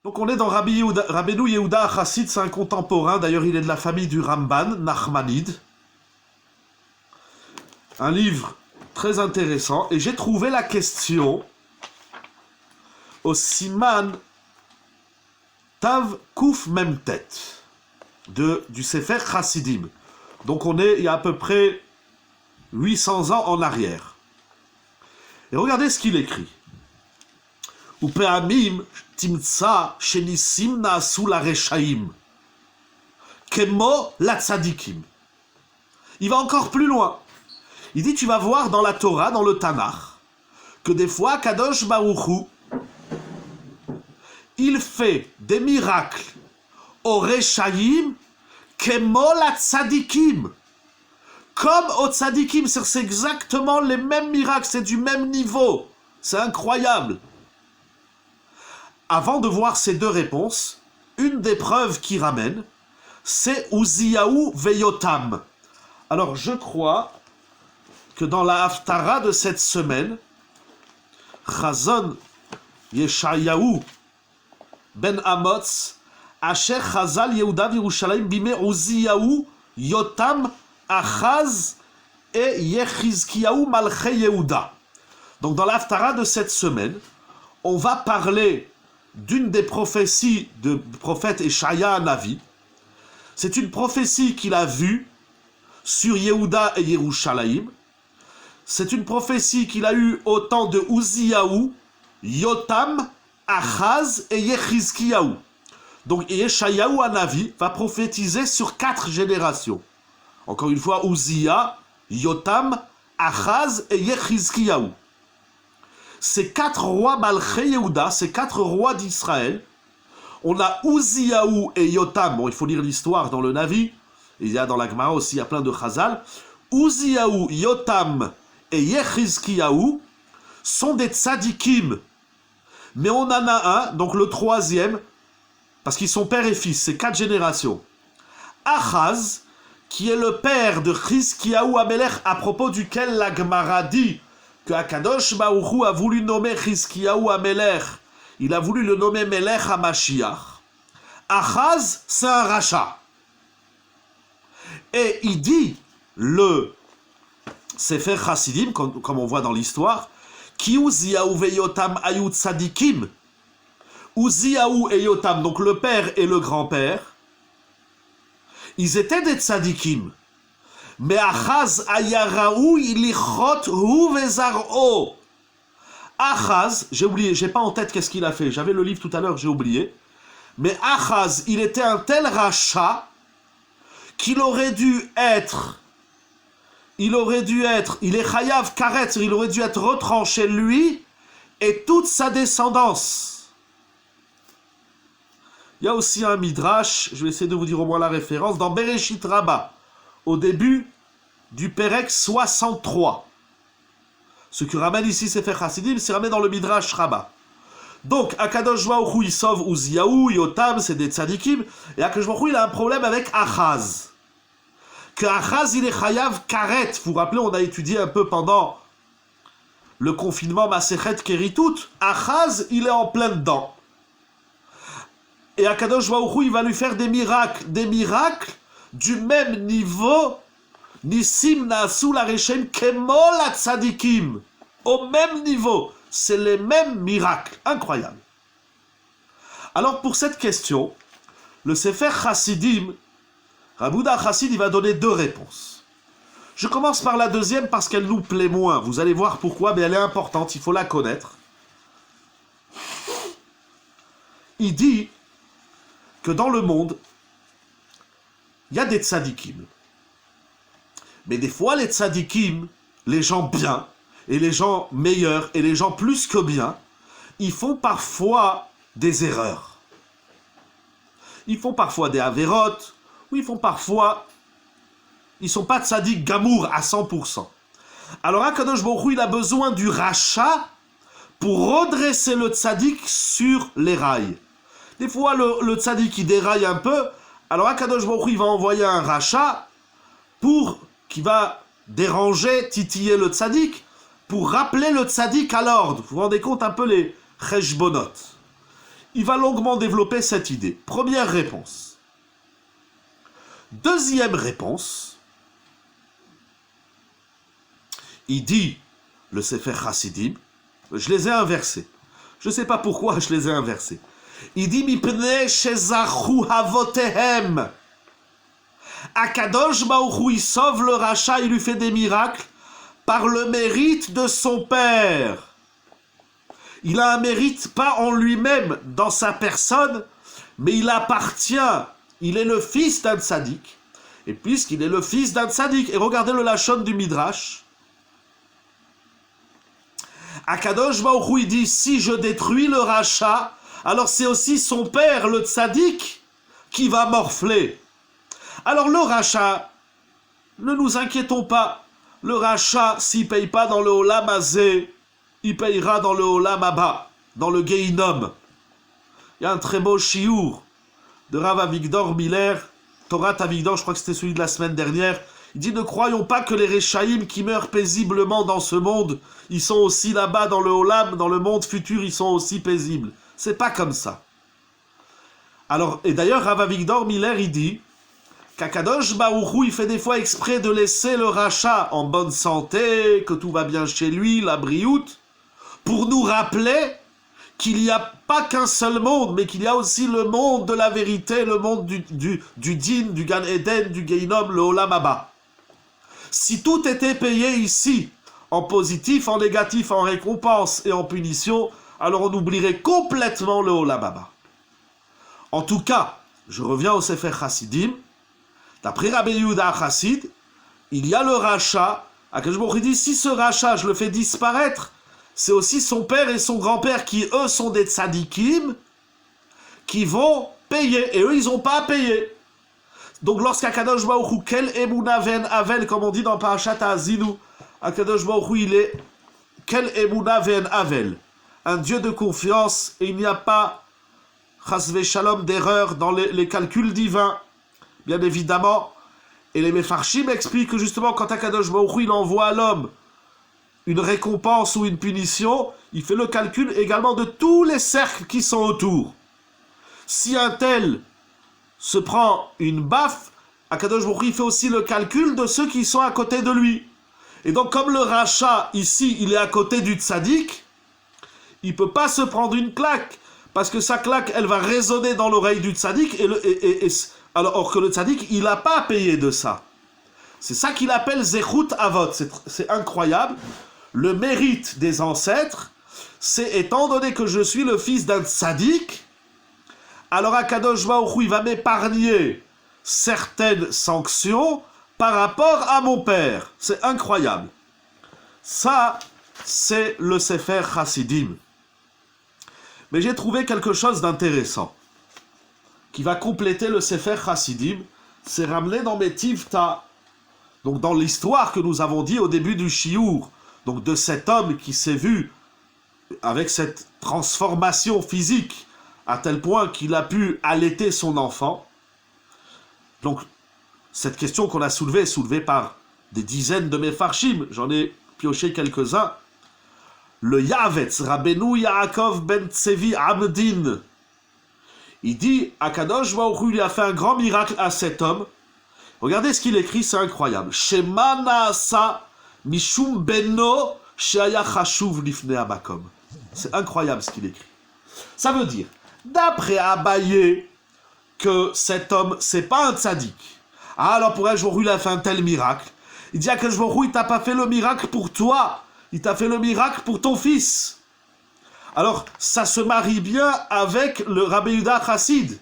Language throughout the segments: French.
Donc on est dans Rabbeinu Yehuda Chassid, c'est un contemporain, d'ailleurs il est de la famille du Ramban, Nachmanide. Un livre très intéressant, et j'ai trouvé la question au Siman Tav Kouf Memtet du Sefer Chassidim. Donc on est il y a à peu près 800 ans en arrière. Et regardez ce qu'il écrit. Upeamim timtsa shenisim naasu la reshaim kemo la tzadikim. Il va encore plus loin. Il dit, tu vas voir dans la Torah, dans le Tanakh, que des fois, Kadosh Baruch Hu, il fait des miracles au reshaim kemo la tzadikim. Comme au tzadikim, c'est exactement les mêmes miracles, c'est du même niveau. C'est incroyable. Avant de voir ces deux réponses, une des preuves qui ramène, c'est Uziyahu Veyotam. Alors je crois que dans la Haftara de cette semaine, Chazon Yeshayahu Ben Amotz, Asher Chazal Yehuda Yerushalayim Bime Uziyahu Yotam Achaz et Yechizkiyahu Malchei Yehuda. Donc dans l'Haftara de cette semaine, on va parler d'une des prophéties du prophète Eshaya Navi. C'est une prophétie qu'il a vue sur Yehuda et Yerushalayim. C'est une prophétie qu'il a eue au temps de Uziyahu, Yotam, Achaz et Yechizkiyahu. Donc Yeshayahu Hanavi va prophétiser sur 4 générations. Encore une fois, Uzziya, Yotam, Achaz et Yechizkiyahu. Ces 4 rois Malchei Yehuda, ces 4 rois d'Israël, on a Uzziyahu et Yotam. Bon, il faut lire l'histoire dans le Navi. Il y a dans la Gemara aussi, il y a plein de Chazal. Uzziyahu, Yotam et Yechizkiyahu sont des tzadikim. Mais on en a un, donc le 3e, parce qu'ils sont père et fils, c'est 4 générations. Achaz, qui est le père de Chizkiyahu Amelech, à propos duquel la Gemara dit que Akadosh Baruch Hu a voulu nommer Chizkiyahu Amelech, il a voulu le nommer Melech HaMashiach. Achaz, c'est un rachat. Et il dit, le Sefer Chassidim, comme on voit dans l'histoire, Ki Uzziyahu veYotam ayu tzadikim. Uzziyahu et Yotam, donc le père et le grand-père, ils étaient des tzadikim. Mais Achaz ayaraou ilichot hu vezar'o. Achaz, j'ai oublié, j'ai pas en tête qu'est-ce qu'il a fait. J'avais le livre tout à l'heure, j'ai oublié. Mais Achaz, il était un tel rachat qu'il aurait dû être, il est chayav karet, il aurait dû être retranché lui et toute sa descendance. Il y a aussi un midrash, je vais essayer de vous dire au moins la référence, dans Bereshit Rabbah, au début du Pérec 63. Ce que ramène ici Sefer Chassidim, c'est ramène dans le midrash Rabbah. Donc, Akadosh Baruch Hu, il sauve Uzziyahu, Yotam, c'est des tzadikim, et Akadosh Baruch Hu, il a un problème avec Achaz. Que Achaz, il est chayav karet. Vous vous rappelez, on a étudié un peu pendant le confinement Masechet Keritout. Achaz, il est en plein dedans. Et Akadosh Baruch Hu, il va lui faire des miracles du même niveau, Nissim Naasu la Reshem Kemo la Tzadikim. Au même niveau. C'est les mêmes miracles. Incroyable. Alors pour cette question, le Sefer Chassidim, Rabouda Chassid, il va donner 2 réponses. Je commence par la deuxième parce qu'elle nous plaît moins. Vous allez voir pourquoi, mais elle est importante, il faut la connaître. Il dit que dans le monde, il y a des tzadikim. Mais des fois, les tzadikim, les gens bien, et les gens meilleurs, et les gens plus que bien, ils font parfois des erreurs. Ils font parfois des avérotes, ou ils font parfois... Ils ne sont pas tzadik gamour à 100%. Alors Akadosh Baruch Hu, il a besoin du rachat pour redresser le tzadik sur les rails. Des fois, le tzadik, il déraille un peu, alors Akadosh Baruch Hu, il va envoyer un rachat qui va déranger, titiller le tzadik, pour rappeler le tzadik à l'ordre. Vous vous rendez compte un peu les cheshbonot. il va longuement développer cette idée. Première réponse. Deuxième réponse, il dit, le Sefer Chassidim, je les ai inversés. Je ne sais pas pourquoi je les ai inversés. Il dit, Mipnei shezachu havotehem. Akadosh Baruch Hu, il sauve le rachat, il lui fait des miracles par le mérite de son père. Il a un mérite pas en lui-même, dans sa personne, mais il appartient, il est le fils d'un tzaddik. Et puisqu'il est le fils d'un tzaddik, et regardez le lachon du Midrash, Akadosh Baruch Hu, il dit, si je détruis le rachat, alors c'est aussi son père, le tzaddik, qui va morfler. Alors le rachat, ne nous inquiétons pas, le rachat, s'il ne paye pas dans le Olam Hazé, il payera dans le Olam Haba, dans le Gehinom. Il y a un très beau chiour de Rav Avigdor Miller, Torah Avigdor, je crois que c'était celui de la semaine dernière. Il dit, ne croyons pas que les Rechaïm qui meurent paisiblement dans ce monde, ils sont aussi là-bas dans le Olam, dans le monde futur, ils sont aussi paisibles. C'est pas comme ça. Alors, et d'ailleurs, Rav Avigdor Miller, il dit qu'Akadosh Baruch Hu, il fait des fois exprès de laisser le rachat en bonne santé, que tout va bien chez lui, la brioute, pour nous rappeler qu'il n'y a pas qu'un seul monde, mais qu'il y a aussi le monde de la vérité, le monde du Din, du Gan Eden, du Gehinom, le Olam Haba. Si tout était payé ici, en positif, en négatif, en récompense et en punition, alors on oublierait complètement le Olam Haba. En tout cas, je reviens au Sefer Chassidim, d'après Rabbi Yehuda Chassid, il y a le rachat. Akadosh Baruch Hu dit, si ce rachat, je le fais disparaître, c'est aussi son père et son grand-père qui, eux, sont des tzadikim, qui vont payer. Et eux, ils n'ont pas à payer. Donc, lorsqu'Akadosh Baruch Hu, quel emuna ven avel, comme on dit dans Parashat Ha'azinu, Akadosh Baruch Hu, il est quel emuna ven avel, un Dieu de confiance, et il n'y a pas, chas v'shalom, d'erreur dans les calculs divins, bien évidemment. Et les Mefarshim expliquent que justement, quand Akadosh Baruch Hu, il envoie à l'homme une récompense ou une punition, il fait le calcul également de tous les cercles qui sont autour. Si un tel se prend une baffe, Akadosh Baruch Hu, il fait aussi le calcul de ceux qui sont à côté de lui. Et donc, comme le rachat, ici, il est à côté du tzaddik, il ne peut pas se prendre une claque, parce que sa claque, elle va résonner dans l'oreille du tzaddik, alors que le tzaddik, il n'a pas à payer de ça. C'est ça qu'il appelle Zechut Avot. C'est incroyable. Le mérite des ancêtres, c'est étant donné que je suis le fils d'un tzaddik, alors Akadosh Baruch Hu, il va m'épargner certaines sanctions par rapport à mon père. C'est incroyable. Ça, c'est le Sefer Chassidim. Mais j'ai trouvé quelque chose d'intéressant qui va compléter le Sefer Chassidim. C'est ramené dans mes Tivta, donc dans l'histoire que nous avons dit au début du Chiour, donc de cet homme qui s'est vu avec cette transformation physique à tel point qu'il a pu allaiter son enfant. Donc, cette question qu'on a soulevée est soulevée par des dizaines de Mefarshim, j'en ai pioché quelques-uns. Le Yavetz, Rabbeinu Yaakov ben Tsevi Amdin, il dit, Akadosh Baruch Hu lui a fait un grand miracle à cet homme. Regardez ce qu'il écrit, c'est incroyable. Shema Naasa Mishum Beno Sheaya Chashuv Lifnei Amakom. C'est incroyable ce qu'il écrit. Ça veut dire, d'après Abaye, que cet homme, c'est pas un tzaddik. Ah, alors pour Akadosh Baruch Hu, il a fait un tel miracle. Il dit, Akadosh Baruch Hu, il t'a pas fait le miracle pour toi, il t'a fait le miracle pour ton fils. Alors, ça se marie bien avec le Rabbi Yehuda Chassid.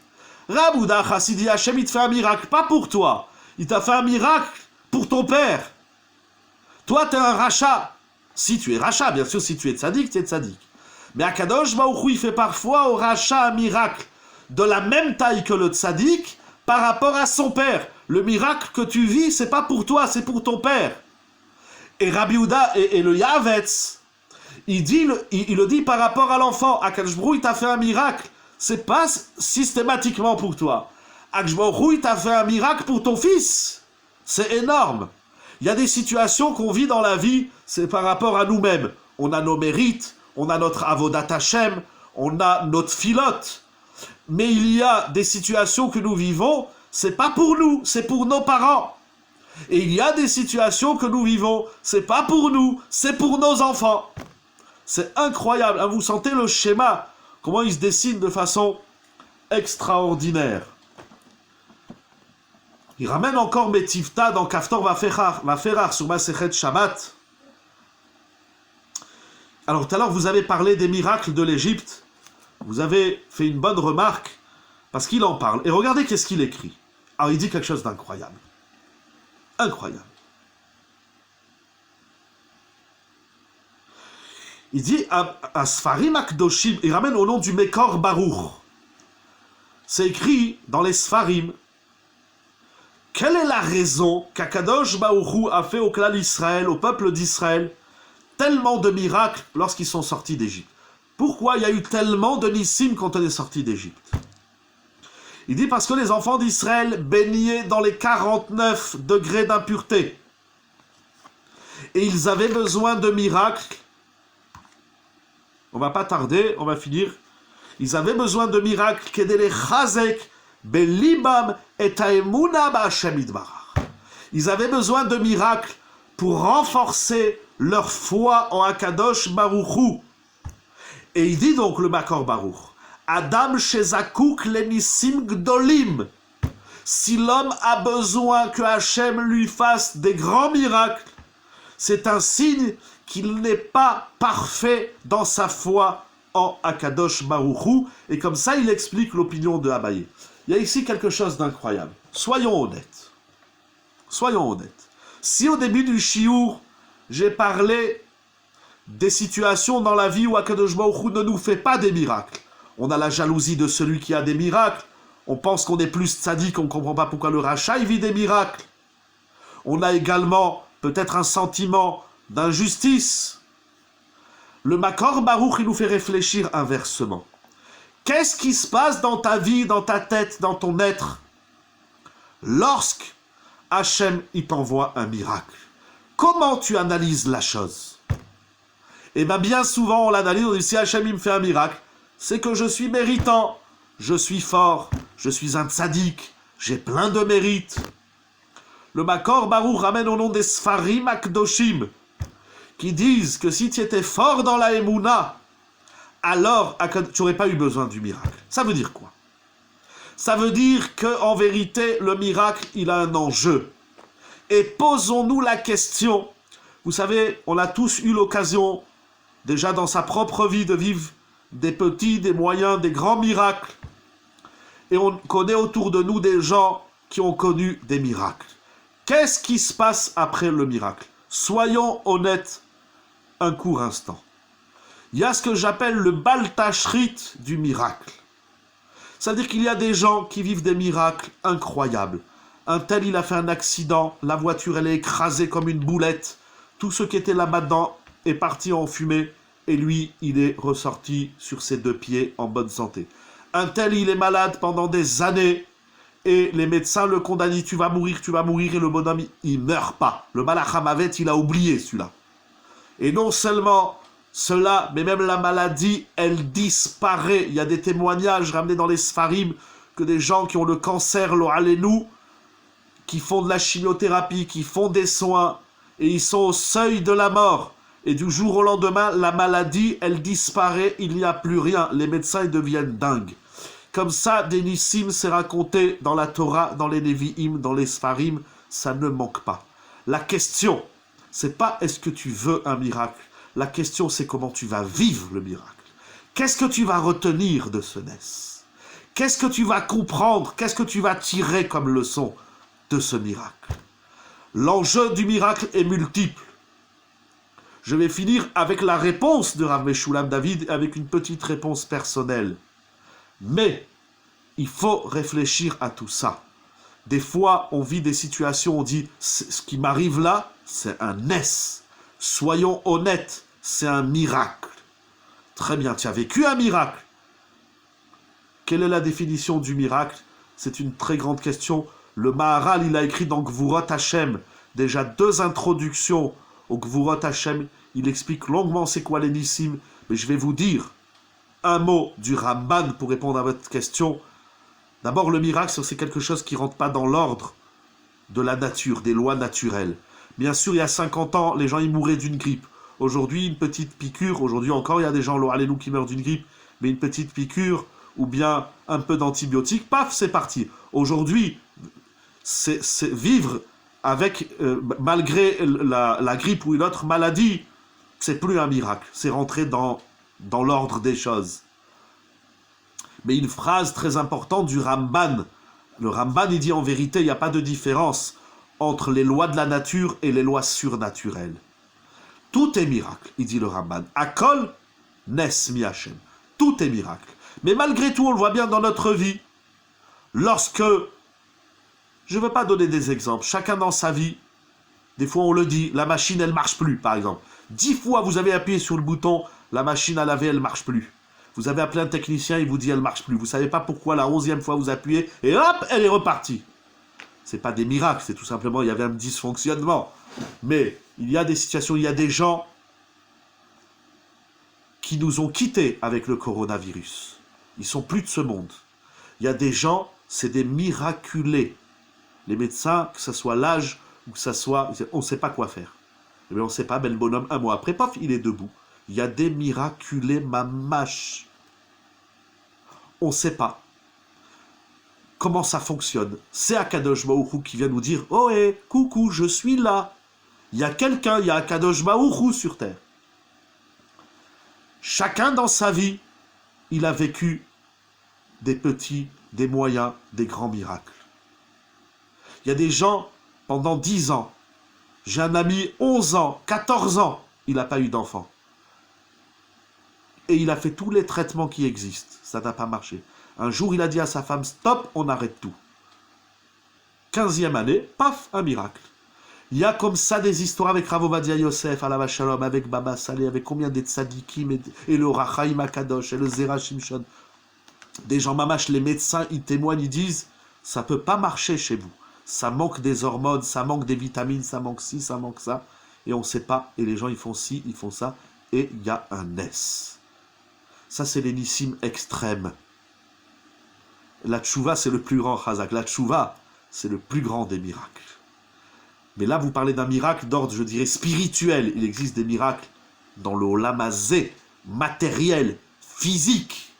Rabbi Yehuda Chassid dit, Hachem, il te fait un miracle, pas pour toi. Il t'a fait un miracle pour ton père. Toi, tu es un rachat. Si tu es rachat, bien sûr, si tu es tzaddik, tu es tzaddik. Mais Akadosh Baruch Hu, il fait parfois au rachat un miracle de la même taille que le tzaddik par rapport à son père. Le miracle que tu vis, c'est pas pour toi, c'est pour ton père. Et Rabbi Yehuda et le Yavetz, il le dit par rapport à l'enfant. Akadosh Baruch Hu, il t'a fait un miracle. C'est pas systématiquement pour toi. Akadosh Baruch Hu, il t'a fait un miracle pour ton fils. C'est énorme. Il y a des situations qu'on vit dans la vie, c'est par rapport à nous-mêmes. On a nos mérites, on a notre avodat Hashem, on a notre filote. Mais il y a des situations que nous vivons, c'est pas pour nous, c'est pour nos parents. Et il y a des situations que nous vivons, c'est pas pour nous, c'est pour nos enfants. C'est incroyable, hein, vous sentez le schéma, comment il se dessine de façon extraordinaire. Il ramène encore Metivta dans Kaftor Vaferar sur Masechet Shabbat. Alors tout à l'heure, vous avez parlé des miracles de l'Égypte. Vous avez fait une bonne remarque, parce qu'il en parle. Et regardez qu'est-ce qu'il écrit. Alors il dit quelque chose d'incroyable. Incroyable. Il dit à Sfarim Akdoshim, il ramène au nom du Mekor Baruch. C'est écrit dans les Sfarim. Quelle est la raison qu'Akadosh Baruch Hu a fait au clan d'Israël, au peuple d'Israël, tellement de miracles lorsqu'ils sont sortis d'Égypte? Pourquoi il y a eu tellement de nissim quand on est sorti d'Égypte? Il dit parce que les enfants d'Israël baignaient dans les 49 degrés d'impureté. Et ils avaient besoin de miracles. On va pas tarder, on va finir. Ils avaient besoin de miracles kedele chazek belibam et taemuna b'Hashem yitbarach. Ils avaient besoin de miracles pour renforcer leur foi en Akadosh Baruch Hu. Et il dit donc le Makor Baruch, Adam shezakouk lenissim gdolim. Si l'homme a besoin que Hachem lui fasse des grands miracles, c'est un signe qu'il n'est pas parfait dans sa foi en Akadosh Baruch Hu. Et comme ça, il explique l'opinion de Abaye. Il y a ici quelque chose d'incroyable. Soyons honnêtes. Soyons honnêtes. Si au début du shiur, j'ai parlé des situations dans la vie où Akadosh Baruch Hu ne nous fait pas des miracles. On a la jalousie de celui qui a des miracles. On pense qu'on est plus tzaddik, on ne comprend pas pourquoi le rachat il vit des miracles. On a également peut-être un sentiment d'injustice. Le Makor Baruch, il nous fait réfléchir inversement. Qu'est-ce qui se passe dans ta vie, dans ta tête, dans ton être, lorsque Hachem il t'envoie un miracle? Comment tu analyses la chose? Eh bien souvent on l'analyse, on dit si Hachem il me fait un miracle, c'est que je suis méritant, je suis fort, je suis un tzaddik, j'ai plein de mérites. Le Makor Baruch ramène au nom des Sfarim Akdoshim, qui disent que si tu étais fort dans la Emouna, alors tu n'aurais pas eu besoin du miracle. Ça veut dire quoi? Ça veut dire qu'en vérité, le miracle, il a un enjeu. Et posons-nous la question, vous savez, on a tous eu l'occasion, déjà dans sa propre vie, de vivre des petits, des moyens, des grands miracles. Et on connaît autour de nous des gens qui ont connu des miracles. Qu'est-ce qui se passe après le miracle? Soyons honnêtes un court instant. Il y a ce que j'appelle le baltachrit du miracle. C'est-à-dire qu'il y a des gens qui vivent des miracles incroyables. Un tel, il a fait un accident, la voiture, elle est écrasée comme une boulette. Tout ce qui était là-dedans est parti en fumée, et lui, il est ressorti sur ses deux pieds en bonne santé. Un tel, il est malade pendant des années, et les médecins le condamnent, tu vas mourir, et le bonhomme, il meurt pas. Le Malach HaMavet, il a oublié celui-là. Et non seulement cela, mais même la maladie, elle disparaît. Il y a des témoignages ramenés dans les Sfarim, que des gens qui ont le cancer, le Halénou, qui font de la chimiothérapie, qui font des soins, et ils sont au seuil de la mort. Et du jour au lendemain, la maladie, elle disparaît, il n'y a plus rien. Les médecins, ils deviennent dingues. Comme ça, des nissim, c'est raconté dans la Torah, dans les Nevi'im, dans les Sfarim, ça ne manque pas. La question, c'est pas est-ce que tu veux un miracle. La question, c'est comment tu vas vivre le miracle. Qu'est-ce que tu vas retenir de ce NES? Qu'est-ce que tu vas comprendre? Qu'est-ce que tu vas tirer comme leçon de ce miracle? L'enjeu du miracle est multiple. Je vais finir avec la réponse de Rav Meshulam David, avec une petite réponse personnelle. Mais il faut réfléchir à tout ça. Des fois, on vit des situations, on dit, ce qui m'arrive là, c'est un NES. Soyons honnêtes, c'est un miracle. Très bien, tu as vécu un miracle. Quelle est la définition du miracle? C'est une très grande question. Le Maharal, il a écrit dans Gvurot Hashem, déjà 2 introductions au Gvurot Hashem. Il explique longuement c'est quoi les nissim, mais je vais vous dire un mot du Ramban pour répondre à votre question. D'abord, le miracle, c'est quelque chose qui ne rentre pas dans l'ordre de la nature, des lois naturelles. Bien sûr, il y a 50 ans, les gens y mouraient d'une grippe. Aujourd'hui, une petite piqûre, aujourd'hui encore, il y a des gens, alléluia, qui meurent d'une grippe, mais une petite piqûre ou bien un peu d'antibiotiques, paf, c'est parti. Aujourd'hui, c'est vivre avec, malgré la grippe ou une autre maladie, c'est plus un miracle, c'est rentrer dans l'ordre des choses. Mais une phrase très importante du Ramban, le Ramban, il dit en vérité, il n'y a pas de différence entre les lois de la nature et les lois surnaturelles. Tout est miracle, il dit le Ramban. Akol nes mi Hashem. Tout est miracle. Mais malgré tout, on le voit bien dans notre vie. Lorsque, je ne veux pas donner des exemples, chacun dans sa vie, des fois on le dit, la machine elle marche plus par exemple. 10 fois vous avez appuyé sur le bouton, la machine à laver elle marche plus. Vous avez appelé un technicien, il vous dit elle marche plus. Vous ne savez pas pourquoi la 11e fois vous appuyez et hop, elle est repartie. Ce n'est pas des miracles, c'est tout simplement, il y avait un dysfonctionnement. Mais il y a des situations, il y a des gens qui nous ont quittés avec le coronavirus. Ils sont plus de ce monde. Il y a des gens, c'est des miraculés. Les médecins, que ce soit l'âge ou que ce soit... On ne sait pas quoi faire. Mais on ne sait pas, mais le bonhomme, un mois après, paf, il est debout. Il y a des miraculés mamache. On ne sait pas comment ça fonctionne. C'est Akadosh Baruch Hu qui vient nous dire « Oh, hé, coucou, je suis là. Il y a quelqu'un, il y a Akadosh Baruch Hu sur terre. » Chacun dans sa vie, il a vécu des petits, des moyens, des grands miracles. Il y a des gens, pendant 10 ans, j'ai un ami, 11 ans, 14 ans, il n'a pas eu d'enfant. Et il a fait tous les traitements qui existent. Ça n'a pas marché. Un jour, il a dit à sa femme, stop, on arrête tout. 15e année, paf, un miracle. Il y a comme ça des histoires avec Rav Ovadia Yosef, Alav Shalom, avec Baba Saleh, avec combien de tzadikim, et le Rachaim Akadosh, et le Zera Shimshon. Des gens mamash, les médecins, ils témoignent, ils disent, ça ne peut pas marcher chez vous. Ça manque des hormones, ça manque des vitamines, ça manque ci, ça manque ça. Et on ne sait pas. Et les gens, ils font ci, ils font ça. Et il y a un S. Ça, c'est les nissim extrêmes. La tchouva, c'est le plus grand chazak. La tchouva, c'est le plus grand des miracles. Mais là, vous parlez d'un miracle d'ordre, je dirais, spirituel. Il existe des miracles dans le olamazé, matériel, physique.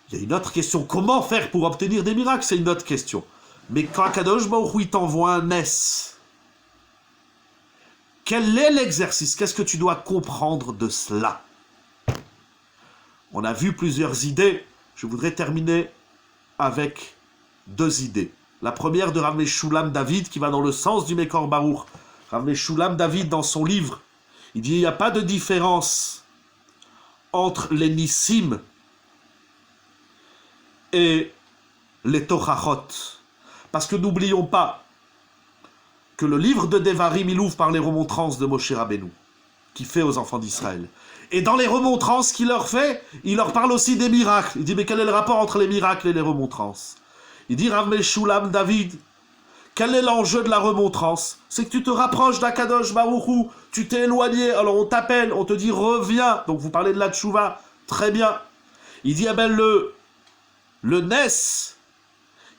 Il y a une autre question. Comment faire pour obtenir des miracles? C'est une autre question. Mais quand Akadosh Baruch Hu, il t'envoie un S, quel est l'exercice? Qu'est-ce que tu dois comprendre de cela? On a vu plusieurs idées. Je voudrais terminer avec 2 idées. La première de Rav Meshulam David, qui va dans le sens du Mekor Baruch. Rav Meshulam David, dans son livre, il dit il n'y a pas de différence entre les nissim et les tochachot. Parce que n'oublions pas que le livre de Devarim, il ouvre par les remontrances de Moshe Rabbeinu, qu'il fait aux enfants d'Israël. Et dans les remontrances qu'il leur fait, il leur parle aussi des miracles. Il dit, mais quel est le rapport entre les miracles et les remontrances? Il dit, Rav Meshulam David, quel est l'enjeu de la remontrance? C'est que tu te rapproches d'Akadosh Baruch Hu, tu t'es éloigné, alors on t'appelle, on te dit, reviens. Donc vous parlez de la tchouva, très bien. Il dit, eh ben le Nes,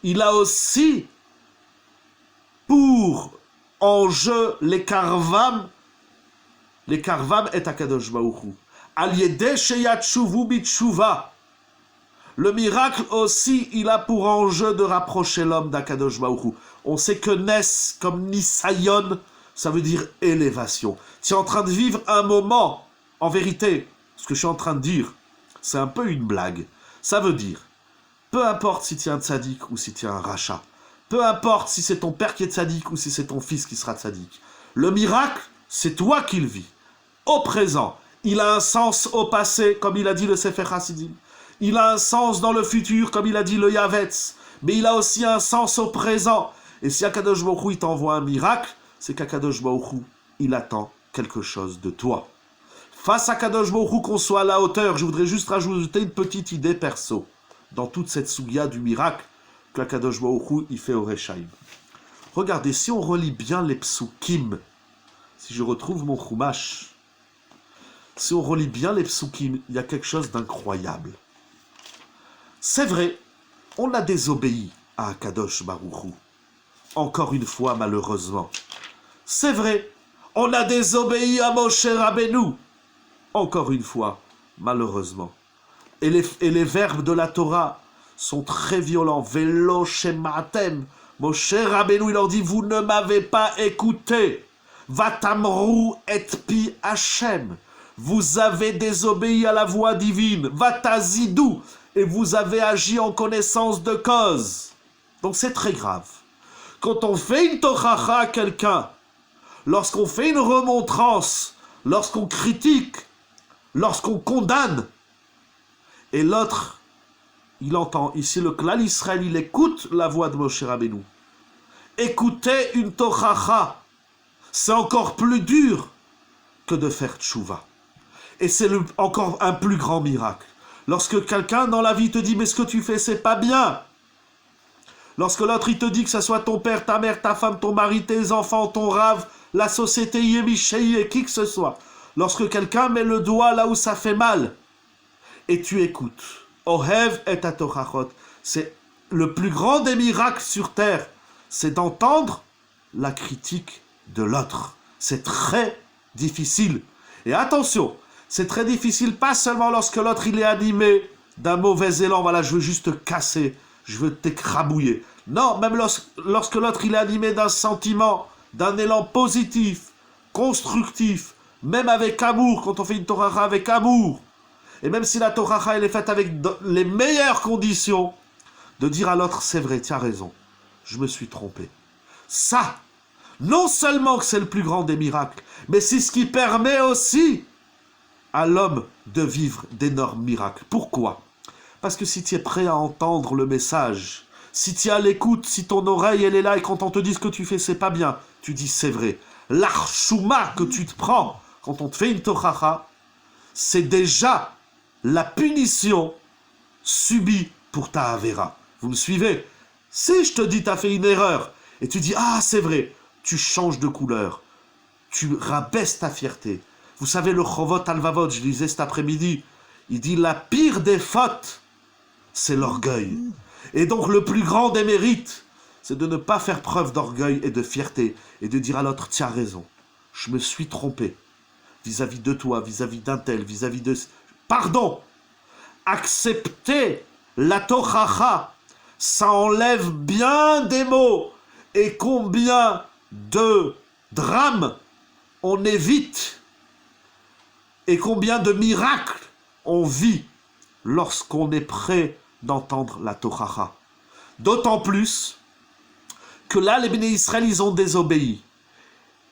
il a aussi pour enjeu les karvam et Akadosh Baruch Hu. Al yedeh sheyatshuvu bitshuva. Le miracle aussi, il a pour enjeu de rapprocher l'homme d'Akadosh Baruch Hu. On sait que Nes, comme Nisayon, ça veut dire élévation. Tu es en train de vivre un moment, en vérité, ce que je suis en train de dire, c'est un peu une blague. Ça veut dire, peu importe si tu es un tzaddik ou si tu es un rachat, peu importe si c'est ton père qui est tzaddik ou si c'est ton fils qui sera tzaddik, le miracle, c'est toi qui le vis. Au présent, il a un sens au passé, comme il a dit le Sefer Hasidim. Il a un sens dans le futur, comme il a dit le Yavetz. Mais il a aussi un sens au présent. Et si Akadosh Baruch Hu, il t'envoie un miracle, c'est qu'Akadosh Baruch Hu, il attend quelque chose de toi. Face à Akadosh Baruch Hu, qu'on soit à la hauteur, je voudrais juste rajouter une petite idée perso. Dans toute cette sougia du miracle qu'Akadosh Baruch Hu, il fait au Rechaim. Regardez, si on relit bien les psukim, si je retrouve mon chumash, si on relit bien les psukim, il y a quelque chose d'incroyable. C'est vrai, on a désobéi à Akadosh Baruch Hu. Encore une fois, malheureusement. C'est vrai, on a désobéi à Moshe Rabbeinu. Encore une fois, malheureusement. Et les verbes de la Torah sont très violents. Velo shematem. Moshe Rabbeinu, il leur dit, vous ne m'avez pas écouté. Vatamru et pi Hashem. Vous avez désobéi à la voix divine. Vatazidou. Et vous avez agi en connaissance de cause. Donc c'est très grave. Quand on fait une tochacha à quelqu'un, lorsqu'on fait une remontrance, lorsqu'on critique, lorsqu'on condamne, et l'autre, il entend, ici le clan Israël, il écoute la voix de Moshe Rabbeinu. Écouter une tochacha, c'est encore plus dur que de faire tchouva. Et c'est encore un plus grand miracle. Lorsque quelqu'un dans la vie te dit, mais ce que tu fais, c'est pas bien. Lorsque l'autre, il te dit que ce soit ton père, ta mère, ta femme, ton mari, tes enfants, ton rave, la société, Yémichei, qui que ce soit. Lorsque quelqu'un met le doigt là où ça fait mal, et tu écoutes. Ohev et atochachot. C'est le plus grand des miracles sur terre. C'est d'entendre la critique de l'autre. C'est très difficile. Et attention, c'est très difficile, pas seulement lorsque l'autre il est animé d'un mauvais élan, voilà, je veux juste te casser, je veux t'écrabouiller. Non, même lorsque l'autre il est animé d'un sentiment, d'un élan positif, constructif, même avec amour, quand on fait une tochacha avec amour, et même si la tochacha elle est faite avec les meilleures conditions, de dire à l'autre, c'est vrai, tu as raison, je me suis trompé. Ça, non seulement que c'est le plus grand des miracles, mais c'est ce qui permet aussi à l'homme de vivre d'énormes miracles. Pourquoi? Parce que si tu es prêt à entendre le message, si tu es à l'écoute, si ton oreille elle est là et quand on te dit ce que tu fais c'est pas bien, tu dis c'est vrai. L'archouma que tu te prends quand on te fait une tochacha, c'est déjà la punition subie pour ta avera. Vous me suivez? Si je te dis t'as fait une erreur et tu dis ah c'est vrai, tu changes de couleur, tu rabaisses ta fierté. Vous savez, le Chovot Alvavot, je lisais cet après-midi, il dit la pire des fautes, c'est l'orgueil. Et donc le plus grand des mérites, c'est de ne pas faire preuve d'orgueil et de fierté, et de dire à l'autre, tu as raison, je me suis trompé, vis-à-vis de toi, vis-à-vis d'un tel, vis-à-vis de... Pardon. Accepter la tochacha, ça enlève bien des mots, et combien de drames on évite. Et combien de miracles on vit lorsqu'on est prêt d'entendre la tochacha. D'autant plus que là, les Béné Israël, ils ont désobéi.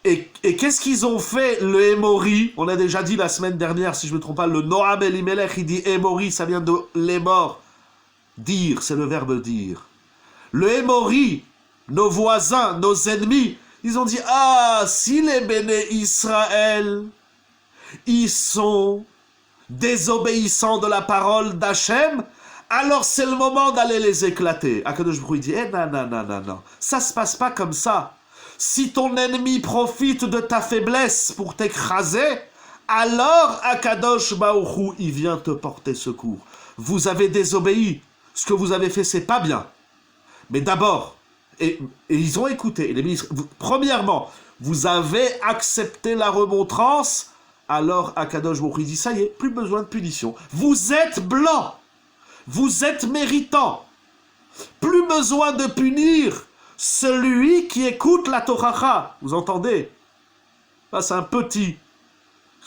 Et qu'est-ce qu'ils ont fait, le Émori? On a déjà dit la semaine dernière, si je ne me trompe pas, le Noam Elimelech, il dit Émori, ça vient de l'émor. Dire, c'est le verbe dire. Le Émori, nos voisins, nos ennemis, ils ont dit, ah, si les Béné Israël... ils sont désobéissants de la parole d'Hachem, alors c'est le moment d'aller les éclater. Akadosh Baruch Hu dit, non, ça se passe pas comme ça. Si ton ennemi profite de ta faiblesse pour t'écraser, alors Akadosh Baruch Hu, il vient te porter secours. Vous avez désobéi, ce que vous avez fait, c'est pas bien. Mais d'abord, et ils ont écouté, les ministres, premièrement, vous avez accepté la remontrance. Alors Akadosh Baruch Hu dit, ça y est, plus besoin de punition. Vous êtes blanc, vous êtes méritant. Plus besoin de punir celui qui écoute la tochacha. Vous entendez? C'est un petit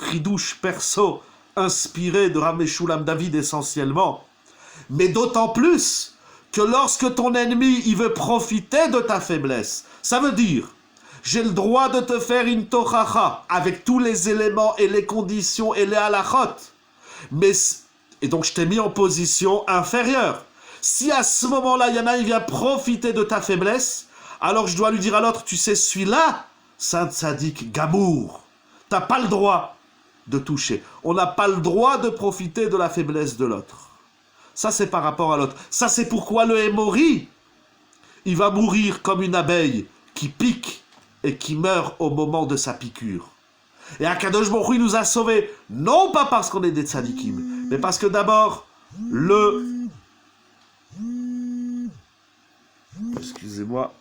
chidouche perso inspiré de Rabbi Shulam David essentiellement. Mais d'autant plus que lorsque ton ennemi il veut profiter de ta faiblesse, ça veut dire j'ai le droit de te faire une tochacha avec tous les éléments et les conditions et les halachot. Et donc je t'ai mis en position inférieure. Si à ce moment-là, il y en a, il vient profiter de ta faiblesse, alors je dois lui dire à l'autre, tu sais, celui-là, Saint Sadiq Gamour, t'as pas le droit de toucher. On n'a pas le droit de profiter de la faiblesse de l'autre. Ça, c'est par rapport à l'autre. Ça, c'est pourquoi le Émori, il va mourir comme une abeille qui pique et qui meurt au moment de sa piqûre. Et Akadosh Baruch Hu, il nous a sauvés, non pas parce qu'on est des tzadikim, mais parce que d'abord, Excusez-moi,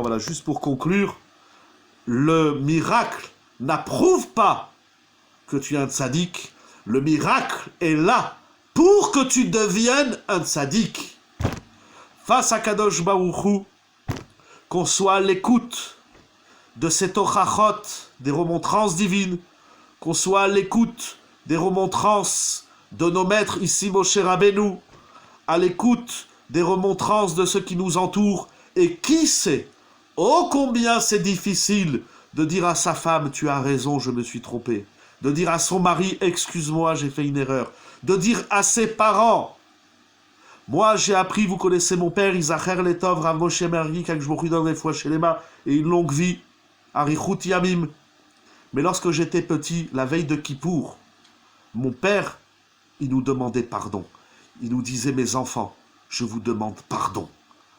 voilà, juste pour conclure, le miracle n'approuve pas que tu es un tzaddik, le miracle est là pour que tu deviennes un tzaddik. Face à Kadosh Baruch Hu, qu'on soit à l'écoute de ces tochachot, des remontrances divines, qu'on soit à l'écoute des remontrances de nos maîtres ici, Moshe Rabbeinu, à l'écoute des remontrances de ceux qui nous entourent, et qui sait, ô combien c'est difficile de dire à sa femme, tu as raison, je me suis trompé, de dire à son mari, excuse-moi, j'ai fait une erreur, de dire à ses parents, moi j'ai appris, vous connaissez mon père, Isacher Letov, Rav Moshe Mergi, que je vous donne des fois chez les mains, et une longue vie, Arichut Yamim. Mais lorsque j'étais petit, la veille de Kippour, mon père, il nous demandait pardon. Il nous disait, mes enfants, je vous demande pardon.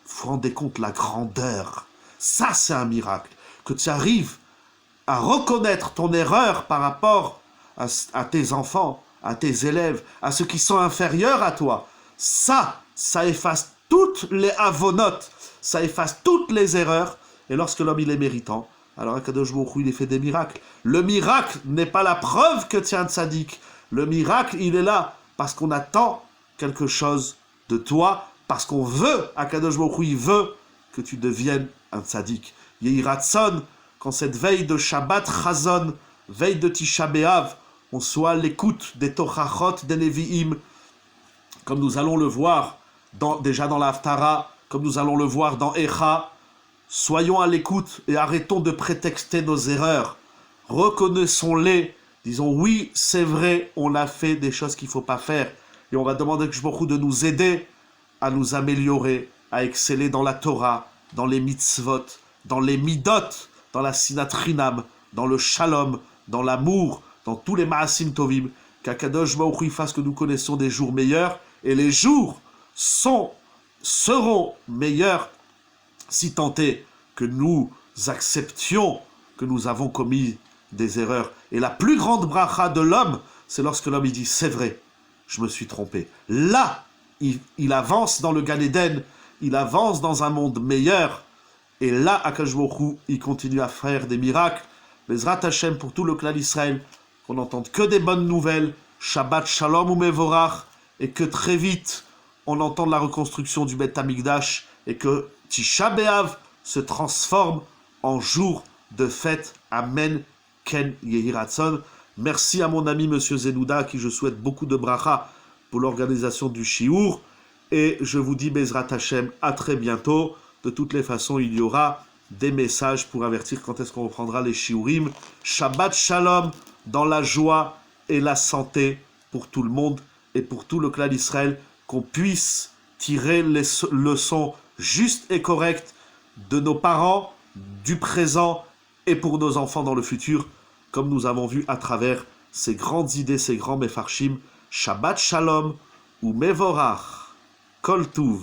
Vous vous rendez compte la grandeur? Ça, c'est un miracle. Que tu arrives à reconnaître ton erreur par rapport à tes enfants, à tes élèves, à ceux qui sont inférieurs à toi. Ça efface toutes les avonotes, ça efface toutes les erreurs. Et lorsque l'homme, il est méritant, alors Akadosh Baruch Hu, il fait des miracles. Le miracle n'est pas la preuve que tu es un tzaddik. Le miracle, il est là parce qu'on attend quelque chose de toi, parce qu'on veut, Akadosh Baruch Hu, il veut que tu deviennes un tzaddik. Yehi Ratzon, quand cette veille de Shabbat Chazon, veille de Tisha B'Av, on soit à l'écoute des Tochachot, des Nevi'im, comme nous allons le voir déjà dans la Haftara, comme nous allons le voir dans Echa. Soyons à l'écoute et arrêtons de prétexter nos erreurs. Reconnaissons-les. Disons, oui, c'est vrai, on a fait des choses qu'il ne faut pas faire. Et on va demander de nous aider à nous améliorer, à exceller dans la Torah, dans les mitzvot, dans les midot, dans la sinatrinam, dans le shalom, dans l'amour, dans tous les ma'asim tovim. Qu'Akadosh Baruch Hu fasse que nous connaissons des jours meilleurs. Et les jours seront meilleurs si tant est que nous acceptions que nous avons commis des erreurs. Et la plus grande bracha de l'homme, c'est lorsque l'homme il dit, c'est vrai, je me suis trompé. Là, il avance dans le Gan Eden, il avance dans un monde meilleur. Et là, Akadosh Baruch Hu, il continue à faire des miracles. Bezrat Hashem pour tout le clan d'Israël, qu'on n'entende que des bonnes nouvelles. Shabbat Shalom ou Mevorach. Et que très vite, on entende la reconstruction du Beth Amikdash. Et que Tisha B'Av se transforme en jour de fête. Amen. Ken Yehi Ratzon. Merci à mon ami Monsieur Zenouda, à qui je souhaite beaucoup de bracha pour l'organisation du Shiur. Et je vous dis Bezrat Hashem, à très bientôt. De toutes les façons, il y aura des messages pour avertir quand est-ce qu'on reprendra les Shiurim. Shabbat Shalom, dans la joie et la santé pour tout le monde et pour tout le clan d'Israël, qu'on puisse tirer les leçons justes et correctes de nos parents, du présent et pour nos enfants dans le futur, comme nous avons vu à travers ces grandes idées, ces grands mefarshim. Shabbat Shalom ou Mevorach. Kol Tuv.